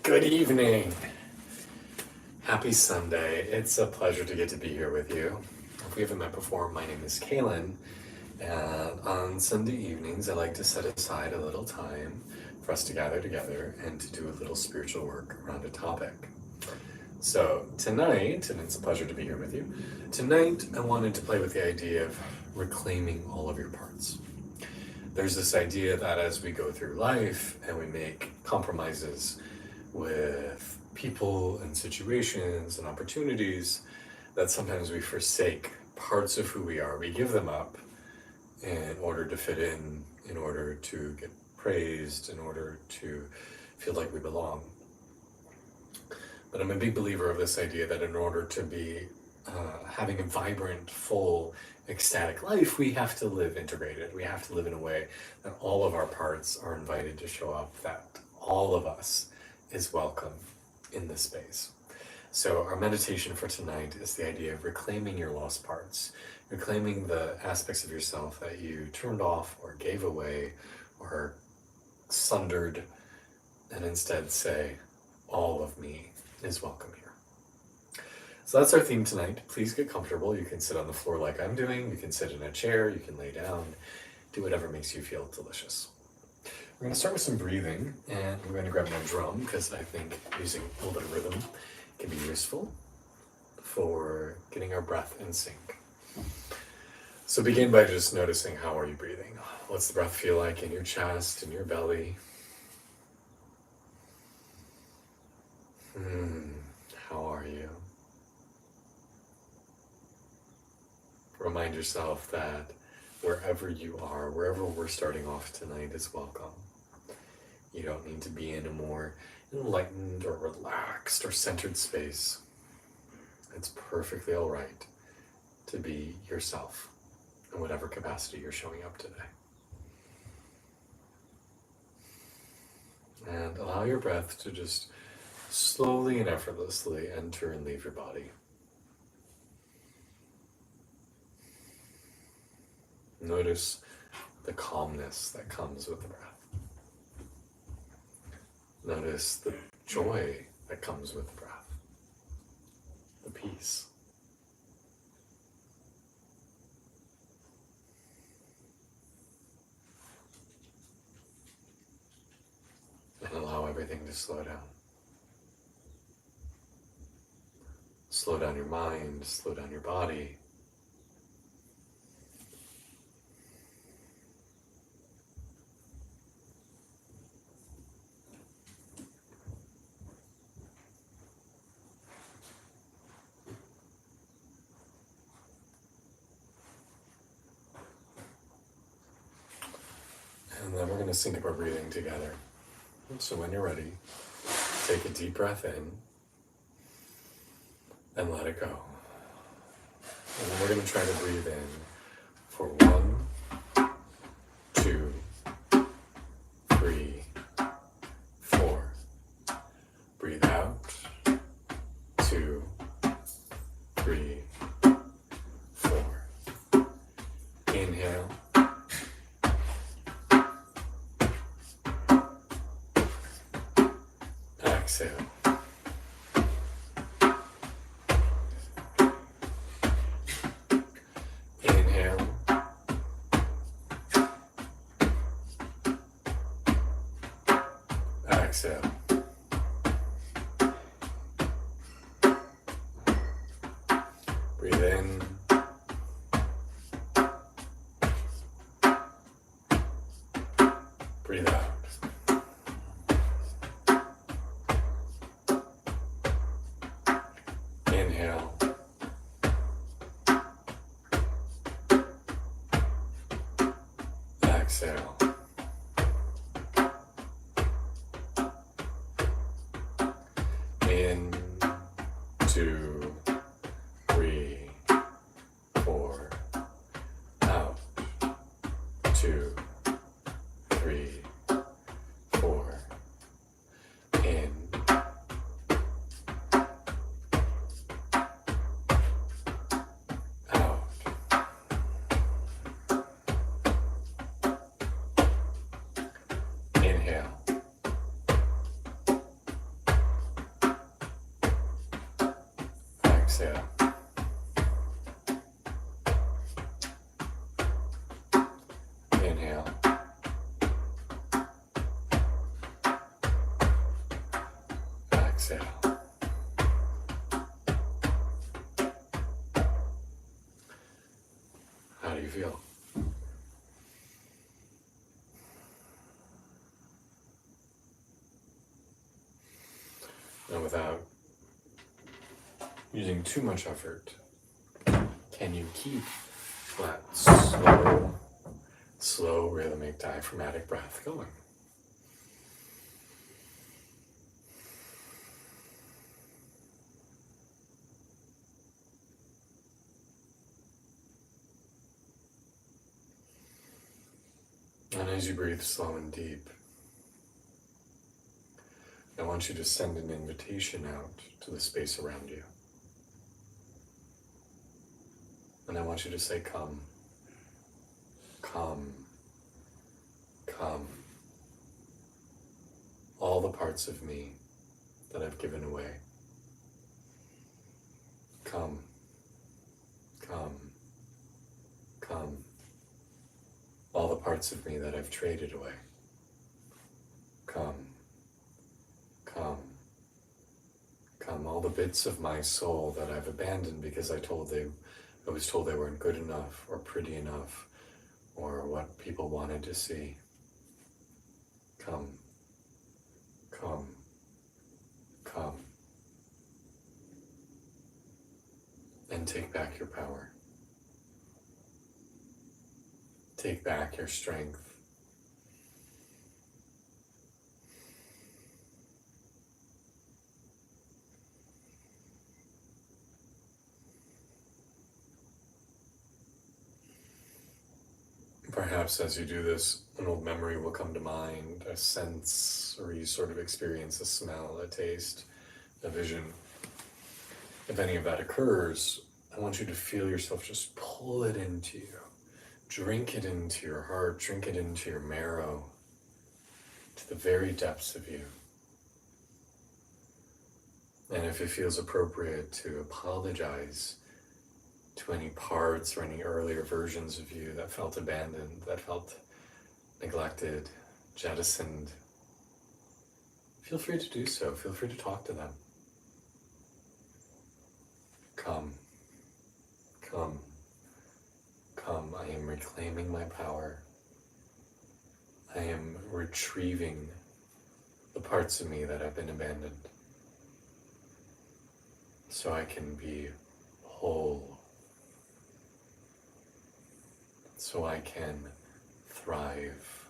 Good evening. Happy Sunday. It's a pleasure to get to be here with you. If we haven't met before, my name is Kaylin, and on Sunday evenings, I like to set aside a little time for us to gather together and to do a little spiritual work around a topic. So tonight, and it's a pleasure to be here with you, tonight I wanted to play with the idea of reclaiming all of your parts. There's this idea that as we go through life and we make compromises with people and situations and opportunities, that sometimes we forsake parts of who we are. We give them up in order to fit in order to get praised, in order to feel like we belong. But I'm a big believer of this idea that in order to be having a vibrant, full, ecstatic life, we have to live integrated. We have to live in a way that all of our parts are invited to show up, that all of us is welcome in this space. So our meditation for tonight is the idea of reclaiming your lost parts, reclaiming the aspects of yourself that you turned off or gave away or sundered, and instead say, all of me is welcome here. So that's our theme tonight. Please get comfortable. You can sit on the floor like I'm doing. You can sit in a chair. You can lay down. Do whatever makes you feel delicious. We're going to start with some breathing, and we're going to grab my drum because I think using a little bit of rhythm can be useful for getting our breath in sync. So begin by just noticing, how are you breathing? What's the breath feel like in your chest, in your belly? How are you? Remind yourself that wherever you are, wherever we're starting off tonight is welcome. You don't need to be in a more enlightened or relaxed or centered space. It's perfectly all right to be yourself in whatever capacity you're showing up today. And allow your breath to just slowly and effortlessly enter and leave your body. Notice the calmness that comes with the breath. Notice the joy that comes with the breath, the peace. And allow everything to slow down. Slow down your mind, slow down your body. And then we're going to sync up our breathing together. So when you're ready, take a deep breath in and let it go. And then we're going to try to breathe in for 1, 2, 3, 4. Breathe out. 2, 3, 4. Inhale. Exhale. Inhale. Exhale. Breathe in. Breathe out. Inhale. Exhale. In, 2, 3, 4. Out. 2, 3, 4. In. Out. Inhale. Exhale. Inhale. Exhale. How do you feel? And without using too much effort, can you keep that slow, rhythmic, diaphragmatic breath going? And as you breathe slow and deep, I want you to send an invitation out to the space around you. And I want you to say, come, come, come. All the parts of me that I've given away. Come, come, come. All the parts of me that I've traded away. Come, come, come. All the bits of my soul that I've abandoned because I was told they weren't good enough or pretty enough or what people wanted to see. Come, come, come. And take back your power. Take back your strength. Perhaps as you do this, an old memory will come to mind, a sense, or you sort of experience a smell, a taste, a vision. If any of that occurs, I want you to feel yourself just pull it into you. Drink it into your heart, drink it into your marrow, to the very depths of you. And if it feels appropriate to apologize to any parts or any earlier versions of you that felt abandoned, that felt neglected, jettisoned, feel free to do so. Feel free to talk to them. Come, come, come. I am reclaiming my power. I am retrieving the parts of me that have been abandoned so I can be whole, so I can thrive.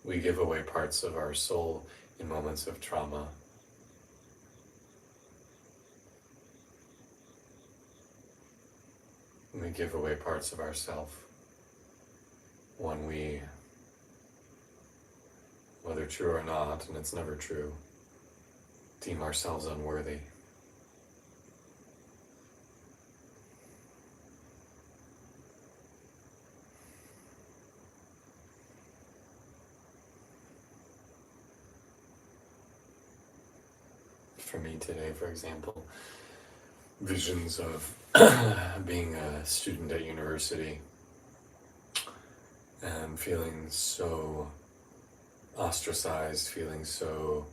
We give away parts of our soul in moments of trauma. We give away parts of ourselves when we, whether true or not, and it's never true, deem ourselves unworthy. For me today, for example, visions of being a student at university and feeling so ostracized, feeling so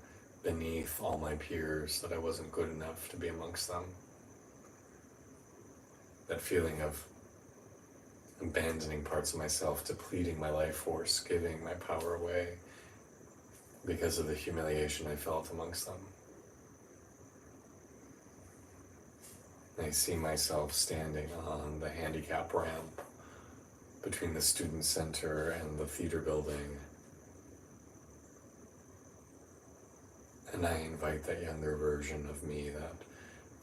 beneath all my peers that I wasn't good enough to be amongst them. That feeling of abandoning parts of myself, depleting my life force, giving my power away because of the humiliation I felt amongst them. I see myself standing on the handicap ramp between the student center and the theater building. And I invite that younger version of me, that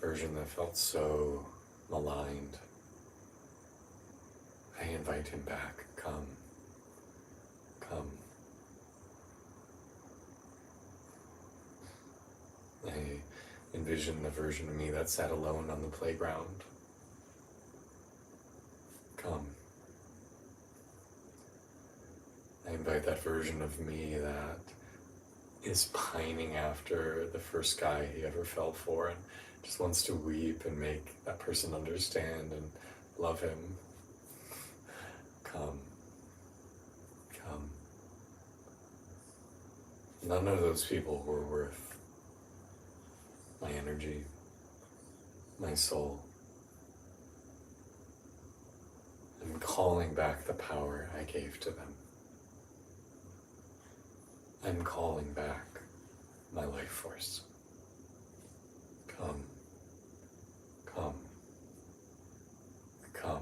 version that felt so maligned. I invite him back. Come. Come. I envision the version of me that sat alone on the playground. Come. I invite that version of me that is pining after the first guy he ever fell for and just wants to weep and make that person understand and love him. Come. Come. None of those people were worth my energy, my soul. I'm calling back the power I gave to them. I'm calling back my life force. Come, come, come.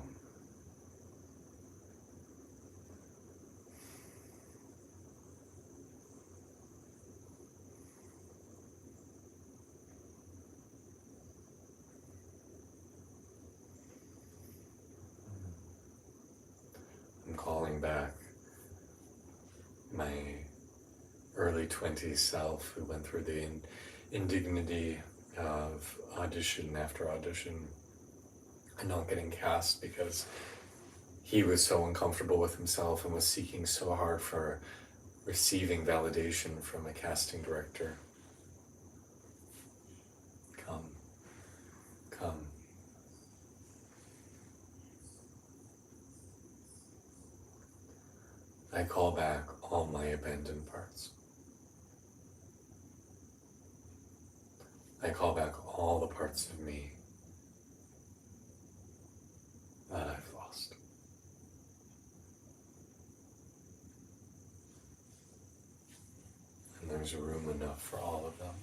I'm calling back my early 20s self who went through the indignity of audition after audition and not getting cast because he was so uncomfortable with himself and was seeking so hard for receiving validation from a casting director. Come, come. I call back all my abandoned parts. I call back all the parts of me that I've lost. And there's room enough for all of them.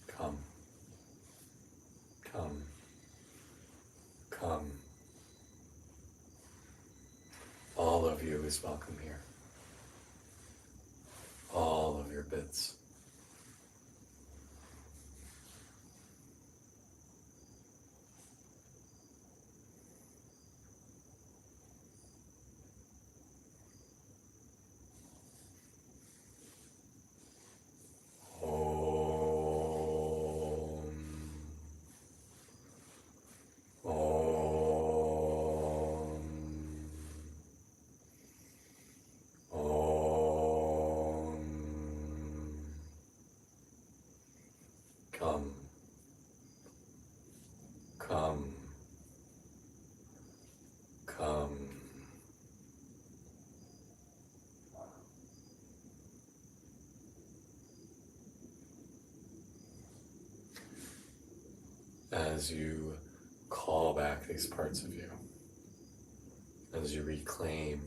Come. Come. Come. All of you is welcome here. All of your bits. Come, come, come. As you call back these parts of you, as you reclaim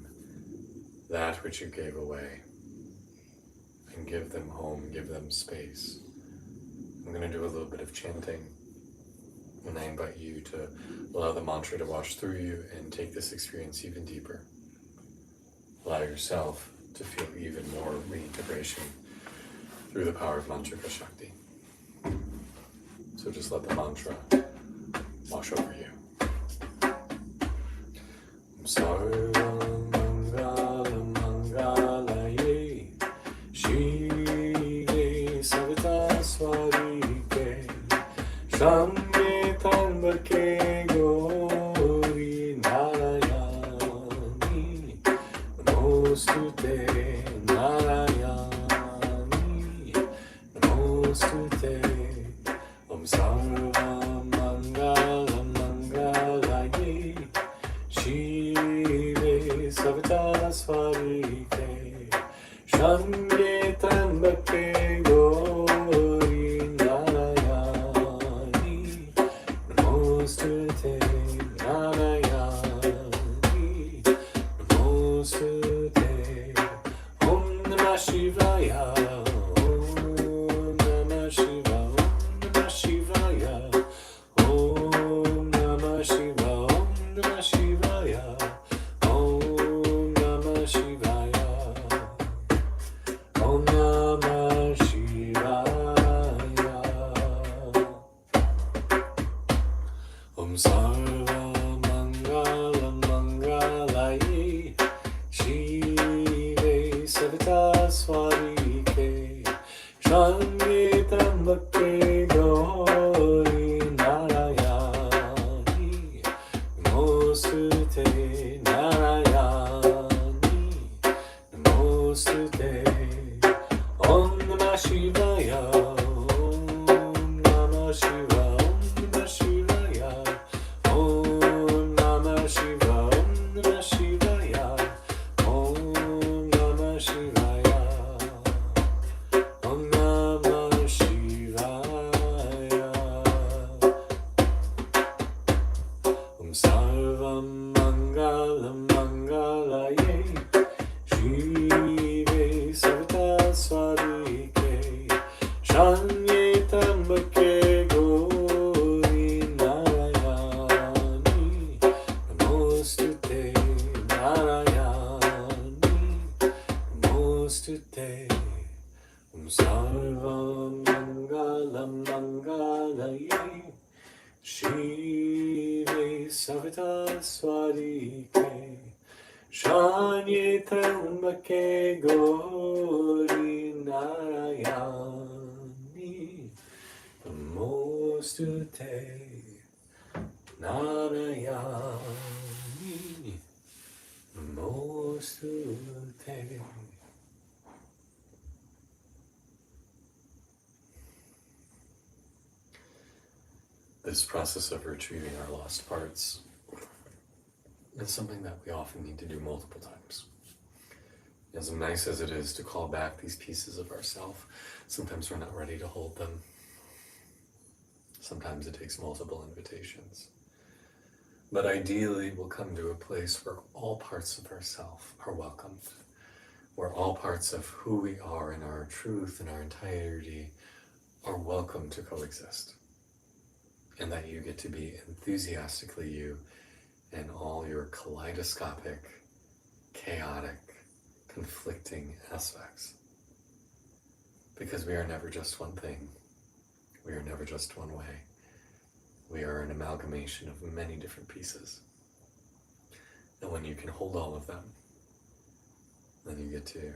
that which you gave away, and give them home, give them space, I'm going to do a little bit of chanting, and I invite you to allow the mantra to wash through you and take this experience even deeper. Allow yourself to feel even more reintegration through the power of Mantrika Shakti. So just let the mantra wash over you. Sarvam Mangala Mangalaye Shive Savita Swarike Shambhe Tambake Gauri Narayani Namostute Narayani Namostute Sarva Mangala Mangalaye Shive Savita Swarike Shambhe Tambake Gauri Narayani Namostute Narayani Namostute Om Namah Shivaya Om Namah Shivaya Om Namah Shivaya Om Namah Shivaya Om Namah Shivaya Om Sarva Mangala Mangalaye Shive Savita Swarike Shambhe Tambake Gauri Narayani Shive Savita Swadike Shanye Trambake Gauri Narayani Namostute Narayani Namostute. This process of retrieving our lost parts is something that we often need to do multiple times. As nice as it is to call back these pieces of ourself, sometimes we're not ready to hold them. Sometimes it takes multiple invitations. But ideally, we'll come to a place where all parts of ourself are welcomed, where all parts of who we are in our truth and our entirety are welcome to coexist. And that you get to be enthusiastically you in all your kaleidoscopic, chaotic, conflicting aspects. Because we are never just one thing. We are never just one way. We are an amalgamation of many different pieces. And when you can hold all of them, then you get to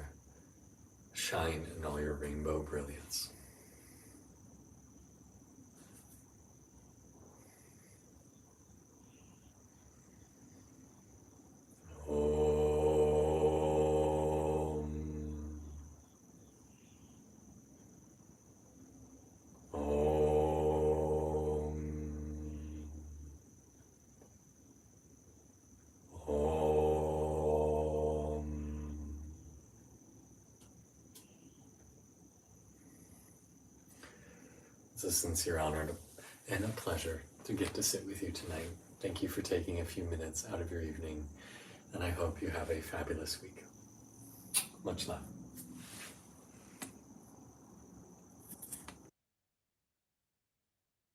shine in all your rainbow brilliance. It's a sincere honor and a pleasure to get to sit with you tonight. Thank you for taking a few minutes out of your evening, and I hope you have a fabulous week. Much love.